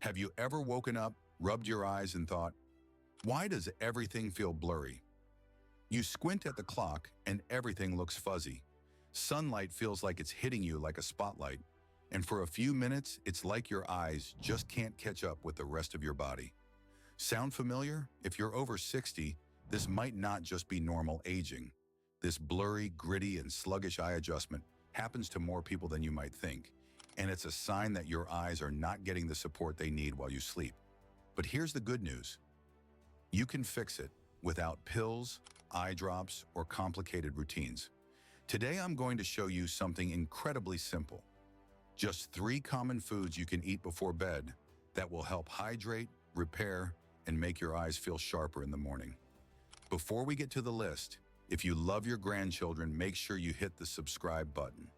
Have you ever woken up, rubbed your eyes, and thought, why does everything feel blurry? You squint at the clock and everything looks fuzzy. Sunlight feels like it's hitting you like a spotlight, and for a few minutes, it's like your eyes just can't catch up with the rest of your body. Sound familiar? If you're over 60, this might not just be normal aging. This blurry, gritty, and sluggish eye adjustment happens to more people than you might think, and it's a sign that your eyes are not getting the support they need while you sleep. But here's the good news. You can fix it without pills, eye drops, or complicated routines. Today, I'm going to show you something incredibly simple. Just 3 common foods you can eat before bed that will help hydrate, repair, and make your eyes feel sharper in the morning. Before we get to the list, if you love your grandchildren, make sure you hit the subscribe button.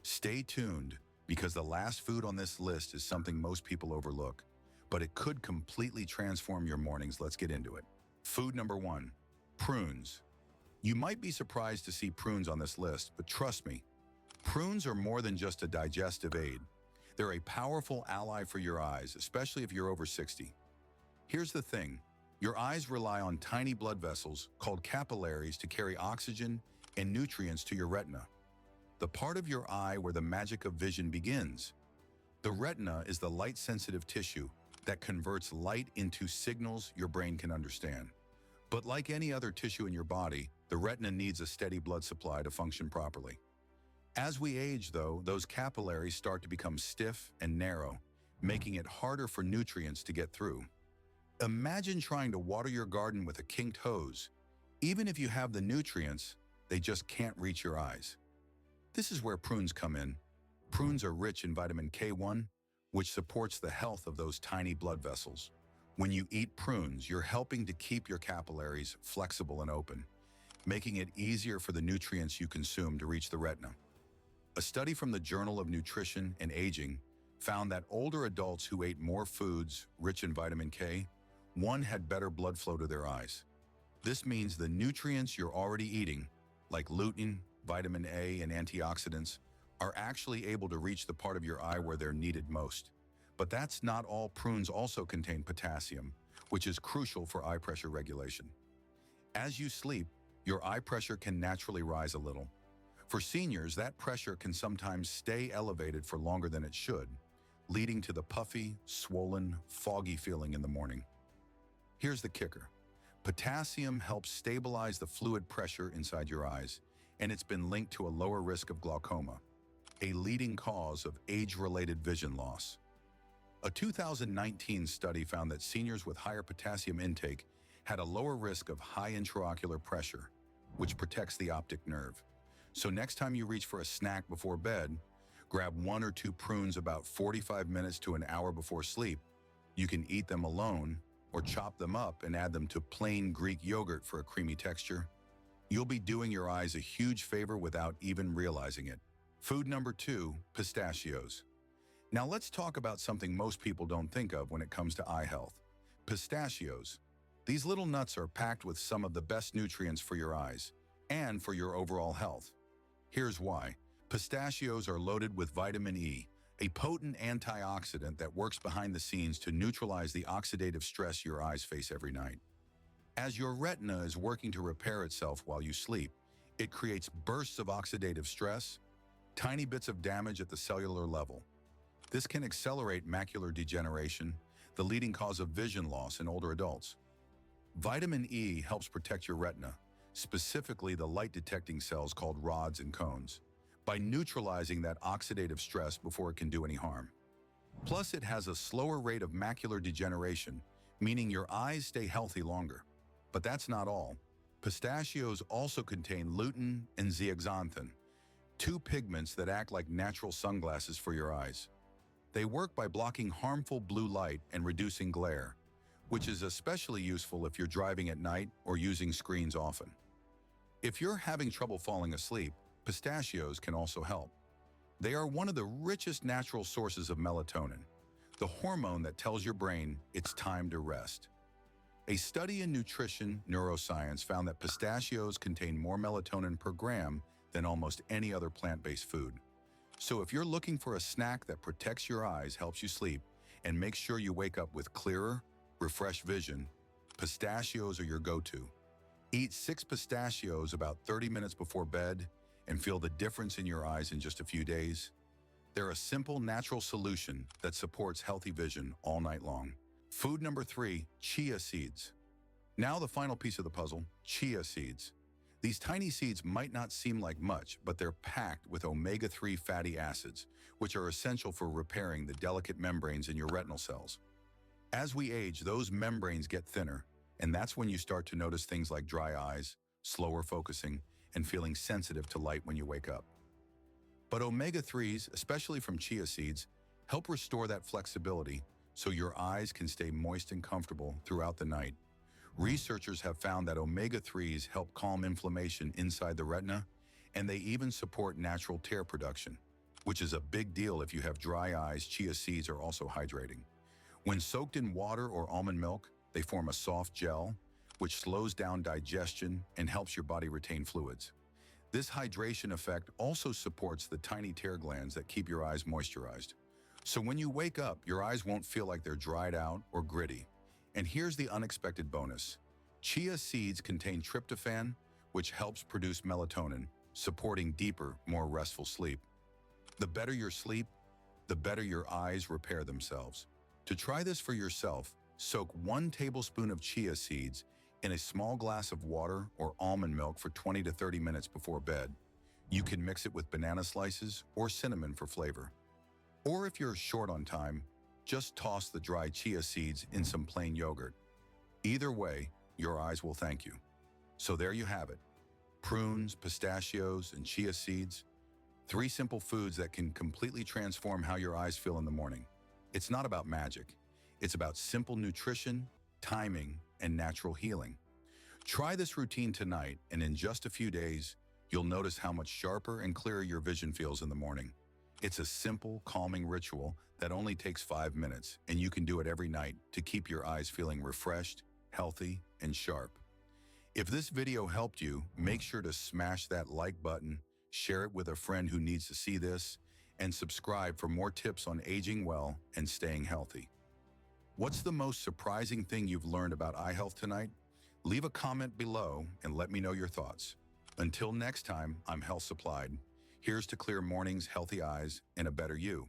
Stay tuned, because the last food on this list is something most people overlook, but it could completely transform your mornings. Let's get into it. Food number 1, prunes. You might be surprised to see prunes on this list, but trust me, prunes are more than just a digestive aid. They're a powerful ally for your eyes, especially if you're over 60. Here's the thing. Your eyes rely on tiny blood vessels called capillaries to carry oxygen and nutrients to your retina, the part of your eye where the magic of vision begins. The retina is the light-sensitive tissue that converts light into signals your brain can understand. But like any other tissue in your body, the retina needs a steady blood supply to function properly. As we age, though, those capillaries start to become stiff and narrow, making it harder for nutrients to get through. Imagine trying to water your garden with a kinked hose. Even if you have the nutrients, they just can't reach your eyes. This is where prunes come in. Prunes are rich in vitamin K1, which supports the health of those tiny blood vessels. When you eat prunes, you're helping to keep your capillaries flexible and open, making it easier for the nutrients you consume to reach the retina. A study from the Journal of Nutrition and Aging found that older adults who ate more foods rich in vitamin K, one had better blood flow to their eyes. This means the nutrients you're already eating, like lutein, vitamin A, and antioxidants, are actually able to reach the part of your eye where they're needed most. But that's not all. Prunes also contain potassium, which is crucial for eye pressure regulation. As you sleep, your eye pressure can naturally rise a little. For seniors, that pressure can sometimes stay elevated for longer than it should, leading to the puffy, swollen, foggy feeling in the morning. Here's the kicker. Potassium helps stabilize the fluid pressure inside your eyes, and it's been linked to a lower risk of glaucoma, a leading cause of age-related vision loss. A 2019 study found that seniors with higher potassium intake had a lower risk of high intraocular pressure, which protects the optic nerve. So next time you reach for a snack before bed, grab 1 or 2 prunes about 45 minutes to an hour before sleep. You can eat them alone or chop them up and add them to plain Greek yogurt for a creamy texture. You'll be doing your eyes a huge favor without even realizing it. Food number 2, pistachios. Now let's talk about something most people don't think of when it comes to eye health. Pistachios. These little nuts are packed with some of the best nutrients for your eyes and for your overall health. Here's why. Pistachios are loaded with vitamin E, a potent antioxidant that works behind the scenes to neutralize the oxidative stress your eyes face every night. As your retina is working to repair itself while you sleep, it creates bursts of oxidative stress, tiny bits of damage at the cellular level. This can accelerate macular degeneration, the leading cause of vision loss in older adults. Vitamin E helps protect your retina, specifically the light-detecting cells called rods and cones, by neutralizing that oxidative stress before it can do any harm. Plus, it has a slower rate of macular degeneration, meaning your eyes stay healthy longer. But that's not all. Pistachios also contain lutein and zeaxanthin, 2 pigments that act like natural sunglasses for your eyes. They work by blocking harmful blue light and reducing glare, which is especially useful if you're driving at night or using screens often. If you're having trouble falling asleep, pistachios can also help. They are one of the richest natural sources of melatonin, the hormone that tells your brain it's time to rest. A study in nutrition neuroscience found that pistachios contain more melatonin per gram than almost any other plant-based food. So if you're looking for a snack that protects your eyes, helps you sleep, And make sure you wake up with clearer, refreshed vision. Pistachios are your go-to. Eat 6 pistachios about 30 minutes before bed and feel the difference in your eyes in just a few days. They're a simple, natural solution that supports healthy vision all night long. Food number 3, chia seeds. Now the final piece of the puzzle, chia seeds. These tiny seeds might not seem like much, but they're packed with omega-3 fatty acids, which are essential for repairing the delicate membranes in your retinal cells. As we age, those membranes get thinner, and that's when you start to notice things like dry eyes, slower focusing, and feeling sensitive to light when you wake up. But omega-3s, especially from chia seeds, help restore that flexibility so your eyes can stay moist and comfortable throughout the night. Researchers have found that omega-3s help calm inflammation inside the retina, and they even support natural tear production, which is a big deal if you have dry eyes. Chia seeds are also hydrating. When soaked in water or almond milk, they form a soft gel, which slows down digestion and helps your body retain fluids. This hydration effect also supports the tiny tear glands that keep your eyes moisturized. So when you wake up, your eyes won't feel like they're dried out or gritty. And here's the unexpected bonus. Chia seeds contain tryptophan, which helps produce melatonin, supporting deeper, more restful sleep. The better your sleep, the better your eyes repair themselves. To try this for yourself, soak 1 tablespoon of chia seeds in a small glass of water or almond milk for 20 to 30 minutes before bed. You can mix it with banana slices or cinnamon for flavor. Or if you're short on time, just toss the dry chia seeds in some plain yogurt. Either way, your eyes will thank you. So there you have it. Prunes, pistachios, and chia seeds. 3 simple foods that can completely transform how your eyes feel in the morning. It's not about magic. It's about simple nutrition, timing, and natural healing. Try this routine tonight, and in just a few days, you'll notice how much sharper and clearer your vision feels in the morning. It's a simple, calming ritual that only takes 5 minutes, and you can do it every night to keep your eyes feeling refreshed, healthy, and sharp. If this video helped you, make sure to smash that like button, share it with a friend who needs to see this, and subscribe for more tips on aging well and staying healthy. What's the most surprising thing you've learned about eye health tonight? Leave a comment below and let me know your thoughts. Until next time, I'm Health Supplied. Here's to clear mornings, healthy eyes, and a better you.